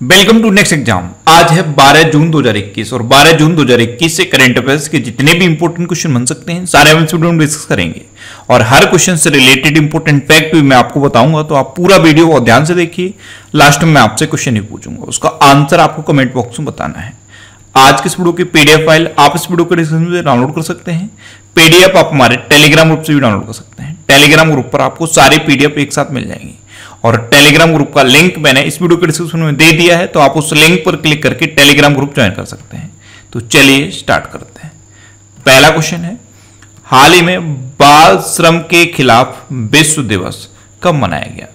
Welcome to next exam. आज है 12 जून 2021 और 12 जून 2021 से करंट अफेयर्स के जितने भी इंपॉर्टेंट क्वेश्चन बन सकते हैं सारे हम इस वीडियो में डिस्कस करेंगे और हर क्वेश्चन से रिलेटेड इंपॉर्टेंट फैक्ट भी मैं आपको बताऊंगा, तो आप पूरा वीडियो को ध्यान से देखिए। लास्ट में मैं आपसे क्वेश्चन ही पूछूंगा, उसका आंसर आपको कमेंट बॉक्स में बताना है। आज के इस वीडियो की पीडीएफ फाइल आप इस वीडियो के डिस्क्रिप्शन से डाउनलोड कर सकते हैं। पीडीएफ आप हमारे टेलीग्राम ग्रुप से भी डाउनलोड कर सकते हैं। टेलीग्राम ग्रुप पर आपको सारी पीडीएफ एक साथ मिल जाएंगी और टेलीग्राम ग्रुप का लिंक मैंने इस वीडियो के डिस्क्रिप्शन में दे दिया है, तो आप उस लिंक पर क्लिक करके टेलीग्राम ग्रुप ज्वाइन कर सकते हैं। तो चलिए स्टार्ट करते हैं। पहला क्वेश्चन है, हाल ही में बाल श्रम के खिलाफ विश्व दिवस कब मनाया गया?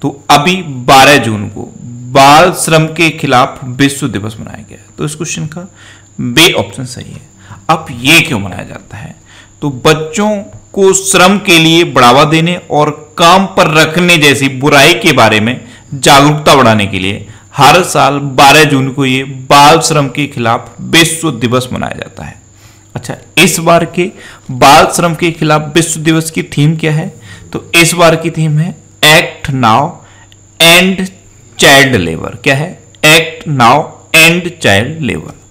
तो अभी 12 जून को बाल श्रम के खिलाफ विश्व दिवस मनाया गया। तो इस क्वेश्चन का बी ऑप्शन सही है। अब ये क्यों मनाया जाता है? तो बच्चों को श्रम के लिए बढ़ावा देने और काम पर रखने जैसी बुराई के बारे में जागरूकता बढ़ाने के लिए हर साल 12 जून को ये बाल श्रम के खिलाफ विश्व दिवस मनाया जाता है। अच्छा, इस बार के बाल श्रम के खिलाफ विश्व दिवस की थीम क्या है? तो इस बार की थीम है act now and child labour. क्या है? Act now and child labour.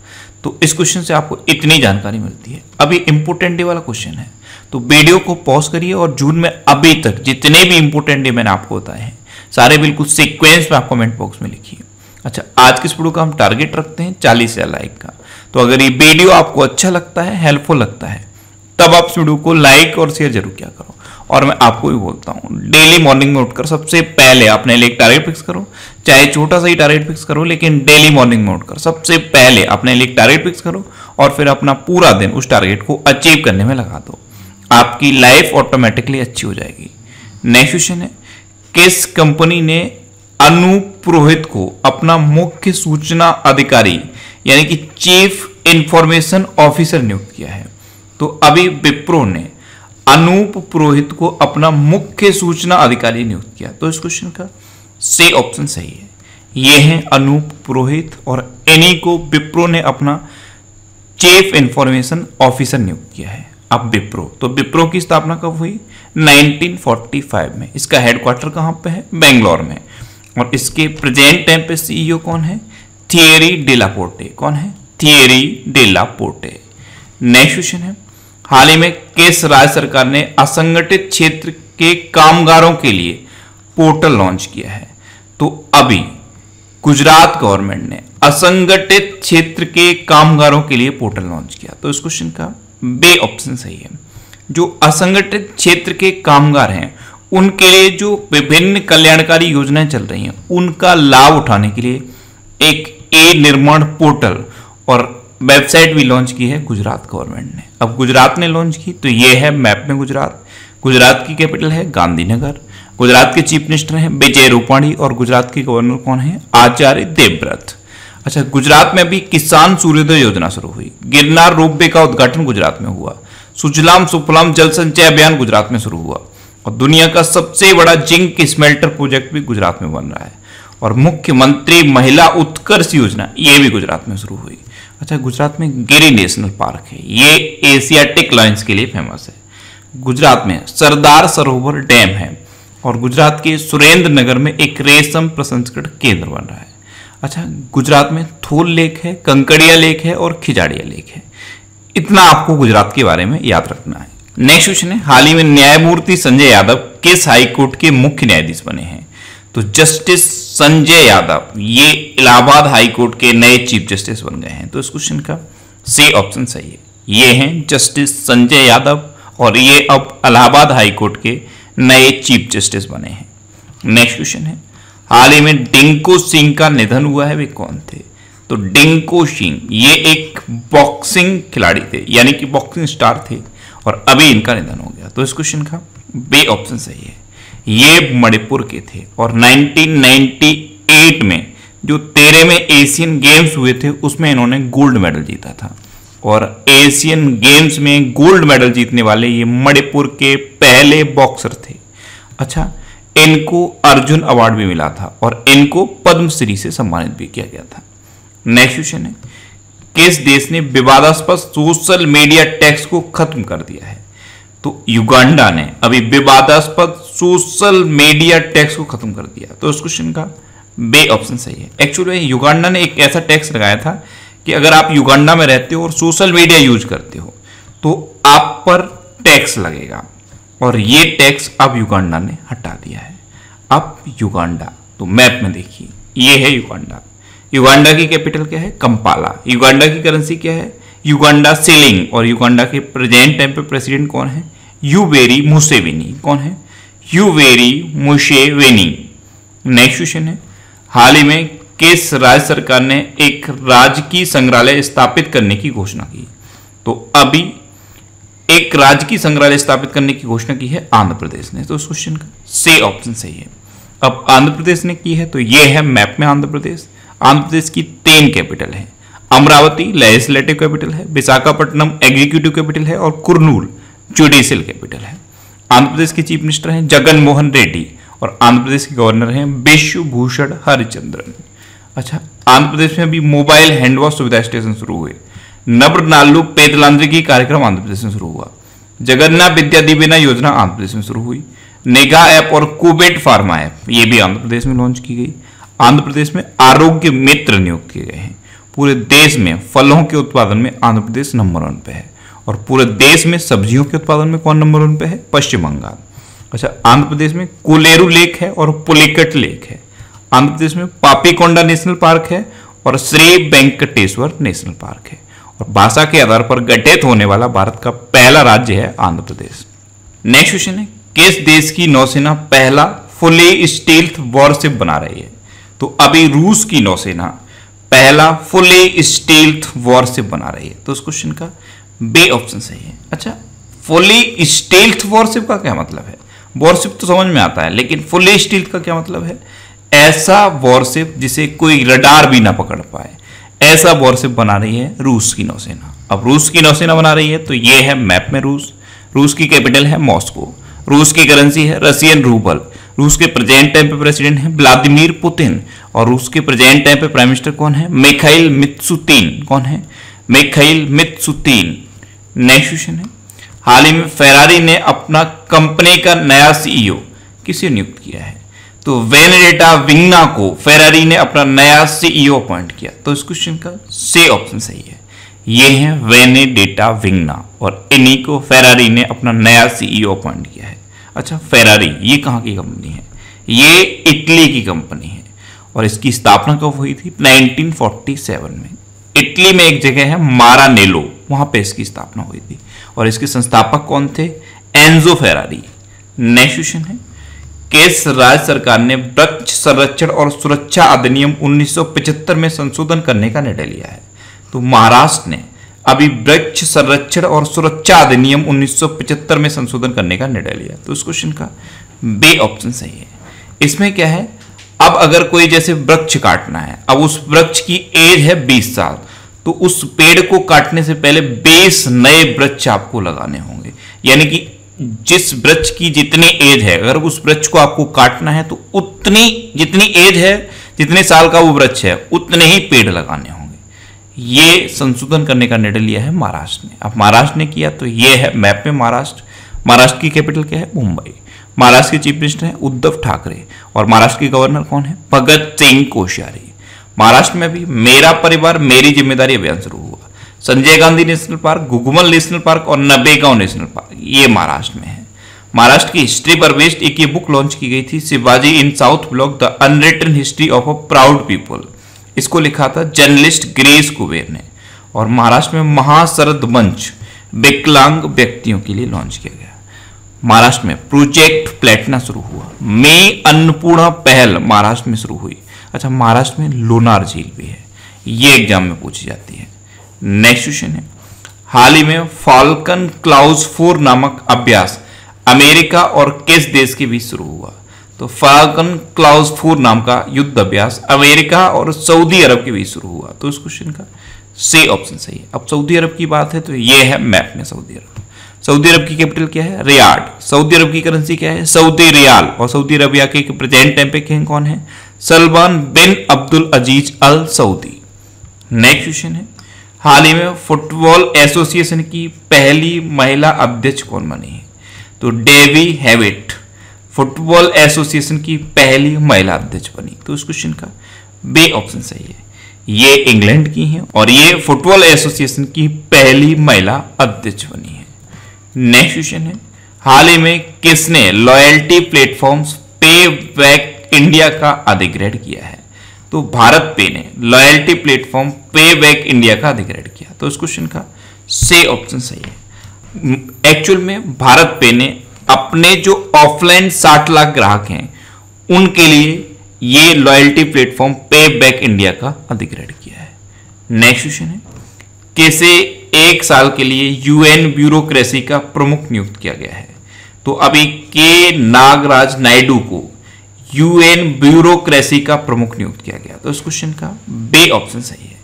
तो इस क्वेश्चन से आपको इतनी जानकारी मिलती है। अभी इंपोर्टेंट डे वाला क्वेश्चन है, तो वीडियो को पॉज करिए और जून में अभी तक जितने भी इंपोर्टेंट डे मैंने आपको बताए हैं सारे बिल्कुल सीक्वेंस में आप कमेंट बॉक्स में लिखिए। अच्छा, आज के इस वीडियो का हम टारगेट रखते हैं 40,000 लाइक का। तो अगर ये वीडियो आपको अच्छा लगता है, हेल्पफुल लगता है, तब आप इस वीडियो को लाइक और शेयर जरूर किया करो। और मैं आपको भी बोलता हूँ, डेली मॉर्निंग में उठकर सबसे पहले अपने लिए एक टारगेट फिक्स करो, चाहे छोटा सा ही टारगेट फिक्स करो, लेकिन डेली मॉर्निंग में उठकर सबसे पहले अपने लिए एक टारगेट फिक्स करो और फिर अपना पूरा दिन उस टारगेट को अचीव करने में लगा दो। आपकी लाइफ ऑटोमेटिकली अच्छी हो जाएगी। नेक्स्ट क्वेश्चन है, किस कंपनी ने अनूप पुरोहित को अपना मुख्य सूचना अधिकारी यानी कि चीफ इंफॉर्मेशन ऑफिसर नियुक्त किया है? तो अभी विप्रो ने अनूप पुरोहित को अपना मुख्य सूचना अधिकारी नियुक्त किया। तो इस क्वेश्चन का सी ऑप्शन सही है। ये हैं अनूप पुरोहित और इन्हीं को विप्रो ने अपना चीफ इंफॉर्मेशन ऑफिसर नियुक्त किया है। अब विप्रो, तो विप्रो की स्थापना कब हुई? 1945 में। इसका हेडक्वार्टर कहां पे है? बेंगलोर में। और इसके प्रेजेंट टाइम पे सीईओ कौन है? थियरी डेला पोर्टे। कौन है? थियरी डेला पोर्टे। नेक्स्ट क्वेश्चन है, हाल ही में किस राज्य सरकार ने असंगठित क्षेत्र के कामगारों के लिए पोर्टल लॉन्च किया है? तो अभी गुजरात गवर्नमेंट ने असंगठित क्षेत्र के कामगारों के लिए पोर्टल लॉन्च किया। तो इस क्वेश्चन का बी ऑप्शन सही है। जो असंगठित क्षेत्र के कामगार हैं उनके लिए जो विभिन्न कल्याणकारी योजनाएं चल रही हैं उनका लाभ उठाने के लिए एक ई निर्माण पोर्टल और वेबसाइट भी लॉन्च की है गुजरात गवर्नमेंट ने। अब गुजरात ने लॉन्च की तो ये है मैप में गुजरात। गुजरात की कैपिटल है गांधीनगर। गुजरात के चीफ मिनिस्टर हैं विजय रूपाणी और गुजरात के गवर्नर कौन है? आचार्य देवव्रत। अच्छा, गुजरात में अभी किसान सूर्योदय योजना शुरू हुई। गिरनार रोपवे का उद्घाटन गुजरात में हुआ। सुजलाम सुफलाम जल संचय अभियान गुजरात में शुरू हुआ और दुनिया का सबसे बड़ा जिंक स्मेल्टर प्रोजेक्ट भी गुजरात में बन रहा है। और मुख्यमंत्री महिला उत्कर्ष योजना ये भी गुजरात में शुरू हुई। अच्छा, गुजरात में गिरी नेशनल पार्क है, ये एशियाटिक लायंस के लिए फेमस है। गुजरात में सरदार सरोवर डैम है और गुजरात के सुरेंद्र नगर में एक रेशम प्रसंस्करण केंद्र बन रहा है। अच्छा, गुजरात में थोल लेक है, कंकड़िया लेक है और खिजाड़िया लेक है। इतना आपको गुजरात के बारे में याद रखना है। नेक्स्ट क्वेश्चन है, हाल ही में न्यायमूर्ति संजय यादव किस हाईकोर्ट के मुख्य न्यायाधीश बने हैं? तो जस्टिस संजय यादव ये इलाहाबाद हाईकोर्ट के नए चीफ जस्टिस बन गए हैं। तो इस क्वेश्चन का सी ऑप्शन सही है। ये हैं जस्टिस संजय यादव और ये अब इलाहाबाद हाईकोर्ट के नए चीफ जस्टिस बने हैं। नेक्स्ट क्वेश्चन है, हाल ही में डिंको सिंह का निधन हुआ है, वे कौन थे? तो डिंको सिंह ये एक बॉक्सिंग खिलाड़ी थे यानी कि बॉक्सिंग स्टार थे और अभी इनका निधन हो गया। तो इस क्वेश्चन का बी ऑप्शन सही है। ये मणिपुर के थे और 1998 में जो 13वें एशियन गेम्स हुए थे उसमें इन्होंने गोल्ड मेडल जीता था और एशियन गेम्स में गोल्ड मेडल जीतने वाले ये मणिपुर के पहले बॉक्सर थे। अच्छा, इनको अर्जुन अवार्ड भी मिला था और इनको पद्मश्री से सम्मानित भी किया गया था। नेक्स्ट क्वेश्चन है, किस देश ने विवादास्पद सोशल मीडिया टैक्स को खत्म कर दिया है? तो युगांडा ने अभी विवादास्पद सोशल मीडिया टैक्स को खत्म कर दिया। तो इस क्वेश्चन का बे ऑप्शन सही है। एक्चुअली युगांडा ने एक ऐसा टैक्स लगाया था कि अगर आप युगांडा में रहते हो और सोशल मीडिया यूज करते हो तो आप पर टैक्स लगेगा, और ये टैक्स अब युगांडा ने हटा दिया है। अब युगांडा, तो मैप में देखिए ये है युगांडा। युगांडा की कैपिटल क्या है? कंपाला। युगांडा की करेंसी क्या है? Uganda ceiling. और युगांडा के प्रेजेंट टाइम पे प्रेसिडेंट कौन है? Yoweri Museveni. कौन है? Yoweri Museveni. नेक्स्ट क्वेश्चन है, हाल ही में किस राज्य सरकार ने एक राजकीय संग्रहालय स्थापित करने की घोषणा की? तो अभी एक राजकीय संग्रहालय स्थापित करने की घोषणा की है आंध्र प्रदेश ने। तो उस क्वेश्चन का सी ऑप्शन सही है। अब आंध्र प्रदेश ने की है, तो ये है मैप में आंध्र प्रदेश। आंध्र प्रदेश की 3 कैपिटल है। अमरावती लेजिस्लेटिव कैपिटल है, विशाखापट्टनम एग्जीक्यूटिव कैपिटल है, और कुर्नूल जुडिशियल कैपिटल है। आंध्र प्रदेश के चीफ मिनिस्टर हैं जगन मोहन रेड्डी, और आंध्र प्रदेश के गवर्नर हैं विश्वभूषण हरिचंद्रन। अच्छा, आंध्र प्रदेश में अभी मोबाइल हैंड वॉश सुविधा स्टेशन शुरू हुए। नब्रनालू पेदलांद्रिकी कार्यक्रम आंध्र प्रदेश में शुरू हुआ। जगन्नाथ विद्या दिवेना योजना आंध्र प्रदेश में शुरू हुई। नेगा ऐप और कुबेट फार्मा ऐप ये भी आंध्र प्रदेश में लॉन्च की गई। आंध्र प्रदेश में आरोग्य मित्र नियुक्त किए गए हैं। पूरे देश में फलों के उत्पादन में आंध्र प्रदेश नंबर 1 पे है, और पूरे देश में सब्जियों के उत्पादन में कौन नंबर 1 पे है? पश्चिम बंगाल। अच्छा, आंध्र प्रदेश में कोलेरू लेक है और पुलिकट लेक है। आंध्र प्रदेश में पापीकोंडा नेशनल पार्क है और श्री वेंकटेश्वर नेशनल पार्क है। और भाषा के आधार पर गठित होने वाला भारत का पहला राज्य है आंध्र प्रदेश। नेक्स्ट क्वेश्चन है, किस देश की नौसेना पहला फुली स्टील्थ वॉरशिप बना रही है? तो अभी रूस की नौसेना पहला फुली स्टील्थ वॉरशिप बना रही है। तो उस क्वेश्चन का बे ऑप्शन सही है। अच्छा, फुली स्टील्थ वॉरशिप का क्या मतलब है? वॉरशिप तो समझ में आता है, लेकिन फुली स्टील्थ का क्या मतलब है? ऐसा वॉरशिप जिसे कोई रडार भी ना पकड़ पाए, ऐसा वॉरशिप बना रही है रूस की नौसेना। अब रूस की नौसेना बना रही है, तो ये है मैप में रूस। रूस की कैपिटल है मॉस्को। रूस की करेंसी है रशियन रूबल। रूस के प्रेजेंट टाइम पे प्रेसिडेंट है व्लादिमीर पुतिन, और रूस के प्रेजेंट टाइम पे प्राइम मिनिस्टर कौन है? मिखाइल मित्सुतिन। कौन है? मिखाइल मित्सुतिन। नेक्स्ट क्वेश्चन है, हाल ही में फेरारी ने अपना कंपनी का नया सीईओ किसे नियुक्त किया है? तो वेनेडेटा विग्ना को फेरारी ने अपना नया सीईओ अपॉइंट किया। तो इस क्वेश्चन का सी ऑप्शन सही है। ये है वेनेडेटा विग्ना, और इन्हीं को फेरारी ने अपना नया सीईओ अपॉइंट किया है। अच्छा, फेरारी ये कहाँ की कंपनी है? ये इटली की कंपनी है, और इसकी स्थापना कब हुई थी? 1947 में। इटली में एक जगह है मारानेलो, वहां पे इसकी स्थापना हुई थी, और इसके संस्थापक कौन थे? Enzo Ferrari. नेक्स्ट क्वेश्चन है, किस राज्य सरकार ने वृक्ष संरक्षण और सुरक्षा अधिनियम 1975 में संशोधन करने का निर्णय लिया है? तो महाराष्ट्र ने अभी वृक्ष संरक्षण और सुरक्षा अधिनियम 1975 में संशोधन करने का निर्णय लिया। तो इस क्वेश्चन का बे ऑप्शन सही है। इसमें क्या है, अब अगर कोई जैसे वृक्ष काटना है, अब उस वृक्ष की एज है 20 साल, तो उस पेड़ को काटने से पहले 20 नए वृक्ष आपको लगाने होंगे। यानी कि जिस वृक्ष की जितनी एज है, अगर उस वृक्ष को आपको काटना है तो उतनी जितनी एज है, जितने साल का वो वृक्ष है, उतने ही पेड़ लगाने होंगे। ये संशोधन करने का निर्णय लिया है महाराष्ट्र ने। अब महाराष्ट्र ने किया, तो ये है मैप में महाराष्ट्र। महाराष्ट्र की कैपिटल क्या है? मुंबई। महाराष्ट्र के चीफ मिनिस्टर हैं उद्धव ठाकरे, और महाराष्ट्र के गवर्नर कौन है? भगत सिंह कोश्यारी। महाराष्ट्र में भी मेरा परिवार मेरी जिम्मेदारी अभियान शुरू हुआ। Sanjay Gandhi national park, Gugamal national park और नबेगांव नेशनल पार्क ये महाराष्ट्र में है। महाराष्ट्र की हिस्ट्री पर बेस्ड एक ये बुक लॉन्च की गई थी, Shivaji in South Block the unwritten history of a proud people. इसको लिखा था जर्नलिस्ट गिरीश कुबेर ने। और महाराष्ट्र में महाशरद मंच विकलांग व्यक्तियों के लिए लॉन्च किया गया। महाराष्ट्र में प्रोजेक्ट प्लेटिना शुरू हुआ। में अन्नपूर्णा पहल महाराष्ट्र में शुरू हुई। अच्छा, महाराष्ट्र में लोनार झील भी है, ये एग्जाम में पूछी जाती है। नेक्स्ट क्वेश्चन है, हाल ही में फाल्कन क्लाउज 4 नामक अभ्यास अमेरिका और किस देश के बीच शुरू हुआ? तो फाल्कन क्लाउज 4 नाम का युद्ध अभ्यास अमेरिका और सऊदी अरब के बीच शुरू हुआ। तो इस क्वेश्चन का सी ऑप्शन सही है। अब सऊदी अरब की बात है, तो ये है मैप में सऊदी अरब। सऊदी अरब की कैपिटल क्या है? रियाद। सऊदी अरब की करेंसी क्या है? Saudi riyal. और सऊदी अरबिया के प्रेजेंट टाइम पे किंग कौन है? Salman bin Abdul Aziz Al Saudi. Next question है, हाल ही में फुटबॉल एसोसिएशन की पहली महिला अध्यक्ष कौन बनी है? तो डेवी हेविट। फुटबॉल एसोसिएशन की पहली महिला अध्यक्ष बनी? तो इस क्वेश्चन का बी ऑप्शन सही है। ये इंग्लैंड की हैं और ये फुटबॉल एसोसिएशन की पहली महिला अध्यक्ष बनी है। नेक्स्ट क्वेश्चन है, हाल ही में किसने लॉयल्टी प्लेटफॉर्म्स पे बैक इंडिया का अधिग्रहण किया है? तो भारत पे ने लॉयल्टी प्लेटफॉर्म पे बैक इंडिया का अधिग्रहण किया। तो इस क्वेश्चन का सी ऑप्शन सही है। एक्चुअल में भारत पे ने अपने जो ऑफलाइन 60 लाख ग्राहक हैं उनके लिए ये लॉयल्टी प्लेटफॉर्म पे बैक इंडिया का अधिग्रहण किया है। नेक्स्ट क्वेश्चन है, किसे 1 साल के लिए यूएन ब्यूरोक्रेसी का प्रमुख नियुक्त किया गया है? तो अभी के नागराज नायडू को यूएन ब्यूरोक्रेसी का प्रमुख नियुक्त किया गया। तो इस क्वेश्चन का बी ऑप्शन सही है।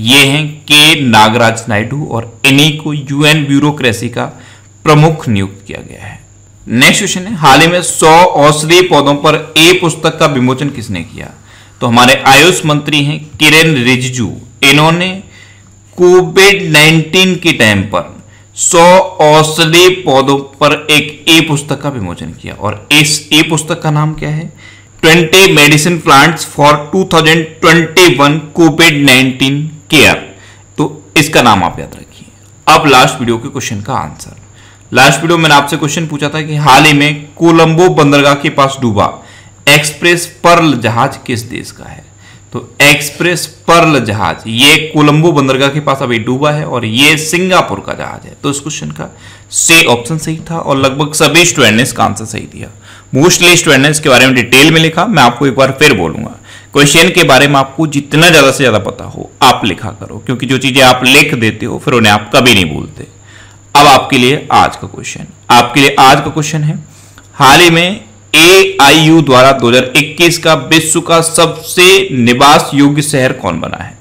ये हैं के नागराज नायडू और इन्हीं को यूएन ब्यूरोक्रेसी का प्रमुख नियुक्त किया गया है। नेक्स्ट क्वेश्चन है, हाल ही में 100 औषधीय पौधों पर ए पुस्तक का विमोचन किसने किया? तो हमारे आयुष मंत्री हैं किरेन रिजिजू। इन्होंने कोविड-19 के टाइम पर 100 औषधीय पौधों पर एक ए पुस्तक का विमोचन किया और इस ए पुस्तक का नाम क्या है? 20 medicine plants for 2021 covid care. तो इसका नाम आप याद रखिए। अब लास्ट वीडियो के क्वेश्चन का आंसर। लास्ट वीडियो मैंने आपसे क्वेश्चन पूछा था कि हाल ही में कोलंबो बंदरगाह के पास डूबा एक्सप्रेस पर्ल जहाज किस देश का है? तो एक्सप्रेस पर्ल जहाज ये कोलंबो बंदरगाह के पास अभी डूबा है और ये सिंगापुर का जहाज है। तो इस क्वेश्चन का सी ऑप्शन सही था और लगभग सभी स्टूडेंट ने इसका आंसर सही दिया। मोस्टली स्टूडेंट ने इसके बारे में डिटेल में लिखा। मैं आपको एक बार फिर बोलूंगा, क्वेश्चन के बारे में आपको जितना ज्यादा से ज्यादा पता हो आप लिखा करो, क्योंकि जो चीजें आप लिख देते हो फिर उन्हें आप कभी नहीं भूलते। अब आपके लिए आज का क्वेश्चन है, हाल ही में AIU द्वारा 2021 का विश्व का सबसे निवास योग्य शहर कौन बना है?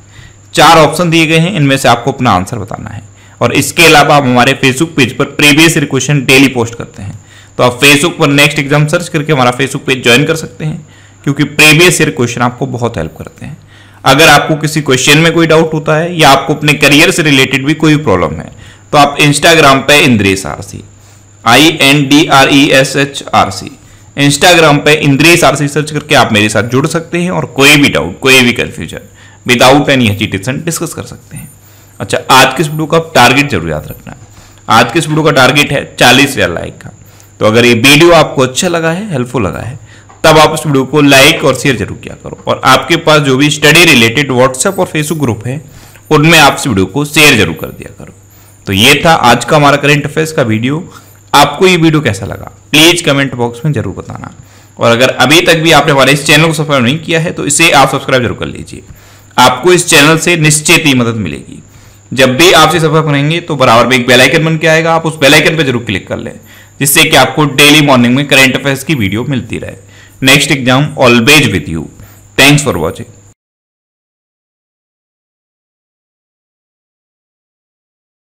4 ऑप्शन दिए गए हैं, इनमें से आपको अपना आंसर बताना है। और इसके अलावा आप हमारे फेसबुक पेज पर previous year question daily post करते हैं, तो आप फेसबुक पर नेक्स्ट एग्जाम सर्च करके हमारा फेसबुक पेज ज्वाइन कर सकते हैं, क्योंकि प्रीवियस ईयर क्वेश्चन आपको बहुत हेल्प करते हैं। अगर आपको किसी क्वेश्चन में कोई डाउट होता है या आपको अपने करियर से रिलेटेड भी कोई प्रॉब्लम है तो आप इंस्टाग्राम पे इंद्रेश आरसी INDRESH इंस्टाग्राम पे इंद्रेश आरसी सर्च करके आप मेरे साथ जुड़ सकते हैं और कोई भी डाउट, कोई भी confusion without any hesitation discuss कर सकते हैं। अच्छा, आज के इस वीडियो का टारगेट जरूर याद रखना है। आज के इस वीडियो का टारगेट है 40,000 लाइक का। तो अगर ये वीडियो आपको अच्छा लगा है, हेल्पफुल लगा है, तब आप इस वीडियो को लाइक और शेयर जरूर किया करो। और आपके पास जो भी स्टडी रिलेटेड व्हाट्सएप और फेसबुक ग्रुप है उनमें आप इस वीडियो को शेयर जरूर कर दिया करो। तो ये था आज का हमारा करंट अफेयर्स का वीडियो। आपको ये वीडियो कैसा लगा प्लीज कमेंट बॉक्स में जरूर बताना। और अगर अभी तक भी आपने हमारे इस चैनल को सब्सक्राइब नहीं किया है तो इसे आप सब्सक्राइब जरूर कर लीजिए। आपको इस चैनल से निश्चित ही मदद मिलेगी। जब भी आप इसे सब्सक्राइब करेंगे तो बराबर में एक बेल आइकन बन के आएगा, आप उस बेल आइकन पर जरूर क्लिक कर लें, जिससे कि आपको डेली मॉर्निंग में करंट अफेयर्स की वीडियो मिलती रहे। Next exam always with you. Thanks for watching.